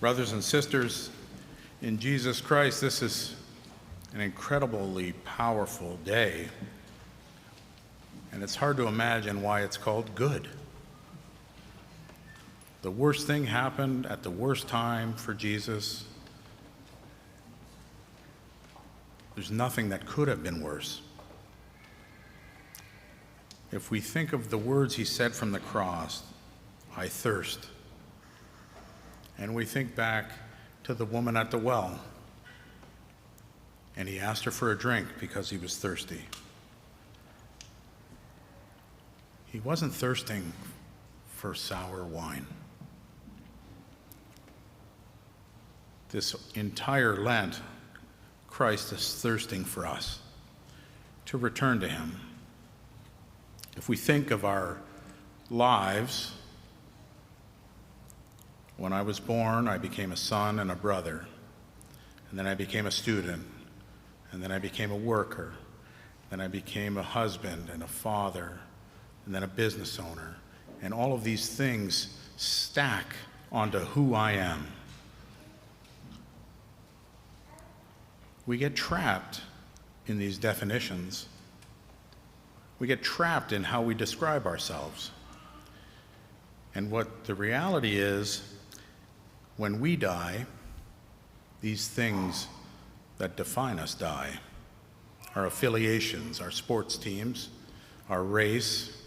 Brothers and sisters, in Jesus Christ, this is an incredibly powerful day, and it's hard to imagine why it's called good. The worst thing happened at the worst time for Jesus. There's nothing that could have been worse. If we think of the words he said from the cross, "I thirst," and we think back to the woman at the well, and he asked her for a drink because he was thirsty. He wasn't thirsting for sour wine. This entire Lent, Christ is thirsting for us to return to him. If we think of our lives, when I was born, I became a son and a brother, and then I became a student, and then I became a worker, then I became a husband and a father, and then a business owner, and all of these things stack onto who I am. We get trapped in these definitions. We get trapped in how we describe ourselves. And what the reality is, when we die, these things that define us die. Our affiliations, our sports teams, our race,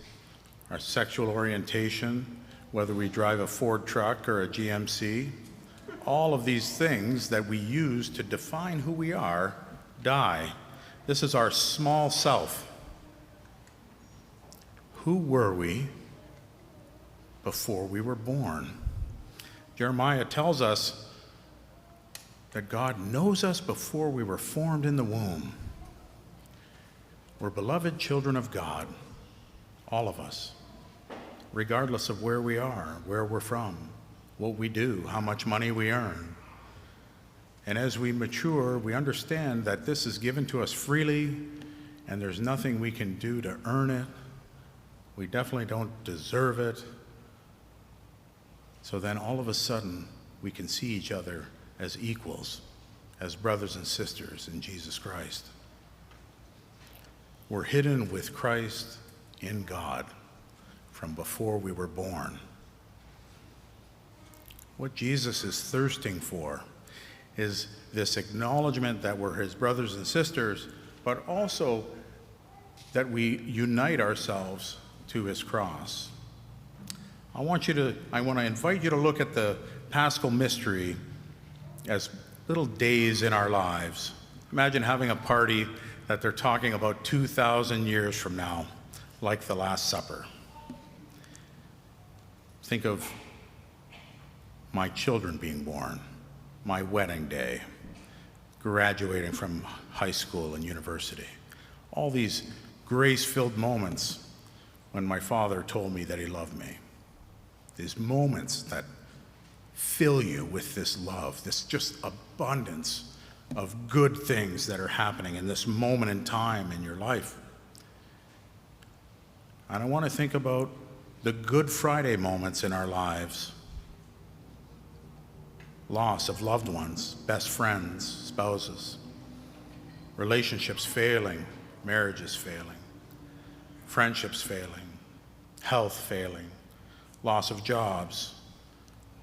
our sexual orientation, whether we drive a Ford truck or a GMC, all of these things that we use to define who we are die. This is our small self. Who were we before we were born? Jeremiah tells us that God knows us before we were formed in the womb. We're beloved children of God, all of us, regardless of where we are, where we're from, what we do, how much money we earn. And as we mature, we understand that this is given to us freely, and there's nothing we can do to earn it. We definitely don't deserve it. So then all of a sudden, we can see each other as equals, as brothers and sisters in Jesus Christ. We're hidden with Christ in God from before we were born. What Jesus is thirsting for is this acknowledgement that we're his brothers and sisters, but also that we unite ourselves to his cross. I want to invite you to look at the Paschal mystery as little days in our lives. Imagine having a party that they're talking about 2,000 years from now, like the Last Supper. Think of my children being born, my wedding day, graduating from high school and university. All these grace-filled moments when my father told me that he loved me. These moments that fill you with this love, this just abundance of good things that are happening in this moment in time in your life. And I want to think about the Good Friday moments in our lives. Loss of loved ones, best friends, spouses, relationships failing, marriages failing, friendships failing, health failing, loss of jobs,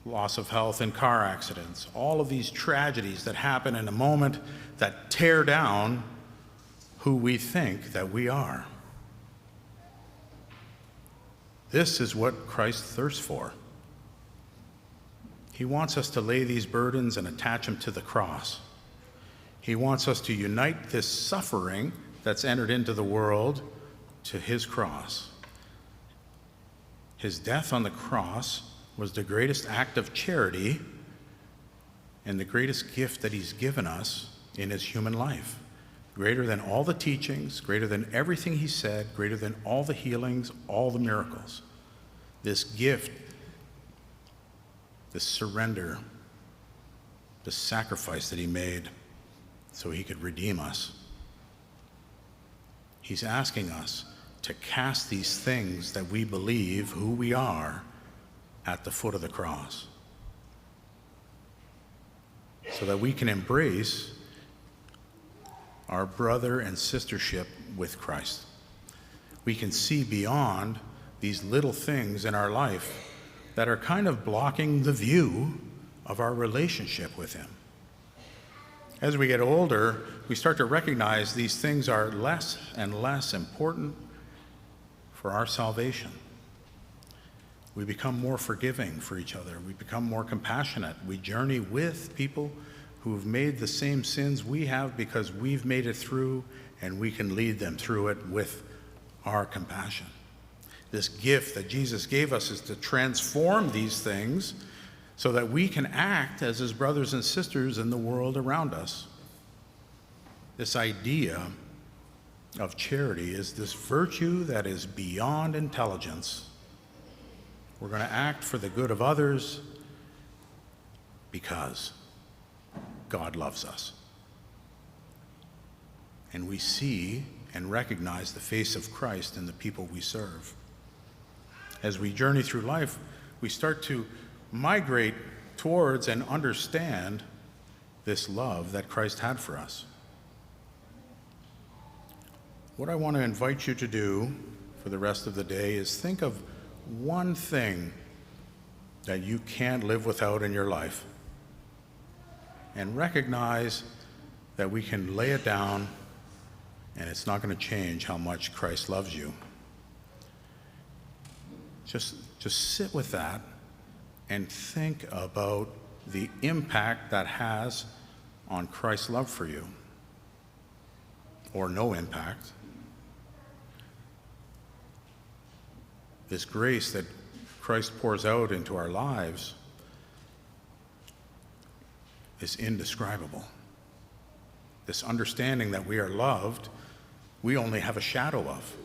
loss of health in car accidents, all of these tragedies that happen in a moment that tear down who we think that we are. This is what Christ thirsts for. He wants us to lay these burdens and attach them to the cross. He wants us to unite this suffering that's entered into the world to his cross. His death on the cross was the greatest act of charity and the greatest gift that he's given us in his human life. Greater than all the teachings, greater than everything he said, greater than all the healings, all the miracles. This gift, this surrender, this sacrifice that he made so he could redeem us. He's asking us to cast these things that we believe who we are at the foot of the cross. so that we can embrace our brother and sistership with Christ. We can see beyond these little things in our life that are kind of blocking the view of our relationship with him. As we get older, we start to recognize these things are less and less important for our salvation. We become more forgiving for each other. We become more compassionate. We journey with people who've made the same sins we have because we've made it through, and we can lead them through it with our compassion. This gift that Jesus gave us is to transform these things so that we can act as his brothers and sisters in the world around us. This idea of charity is this virtue that is beyond intelligence. We're going to act for the good of others because God loves us. And we see and recognize the face of Christ in the people we serve. As we journey through life, we start to migrate towards and understand this love that Christ had for us. What I want to invite you to do for the rest of the day is think of one thing that you can't live without in your life, and recognize that we can lay it down and it's not going to change how much Christ loves you. Just sit with that and think about the impact that has on Christ's love for you, or no impact. This grace that Christ pours out into our lives is indescribable. This understanding that we are loved, we only have a shadow of.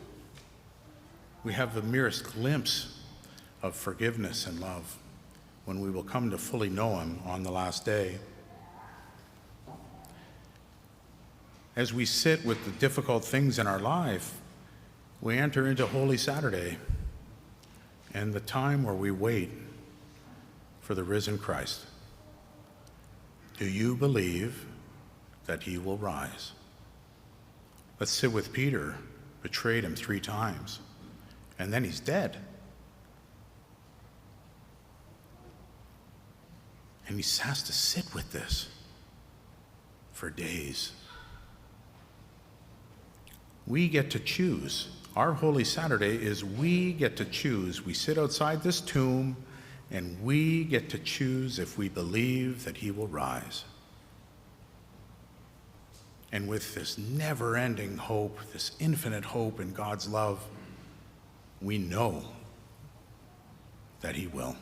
We have the merest glimpse of forgiveness and love when we will come to fully know him on the last day. As we sit with the difficult things in our life, we enter into Holy Saturday and the time where we wait for the risen Christ. Do you believe that he will rise? Let's sit with Peter, betrayed him 3 times, and then he's dead. And he has to sit with this for days. We get to choose. Our Holy Saturday is we get to choose. We sit outside this tomb and we get to choose if we believe that he will rise. And with this never-ending hope, this infinite hope in God's love, we know that he will.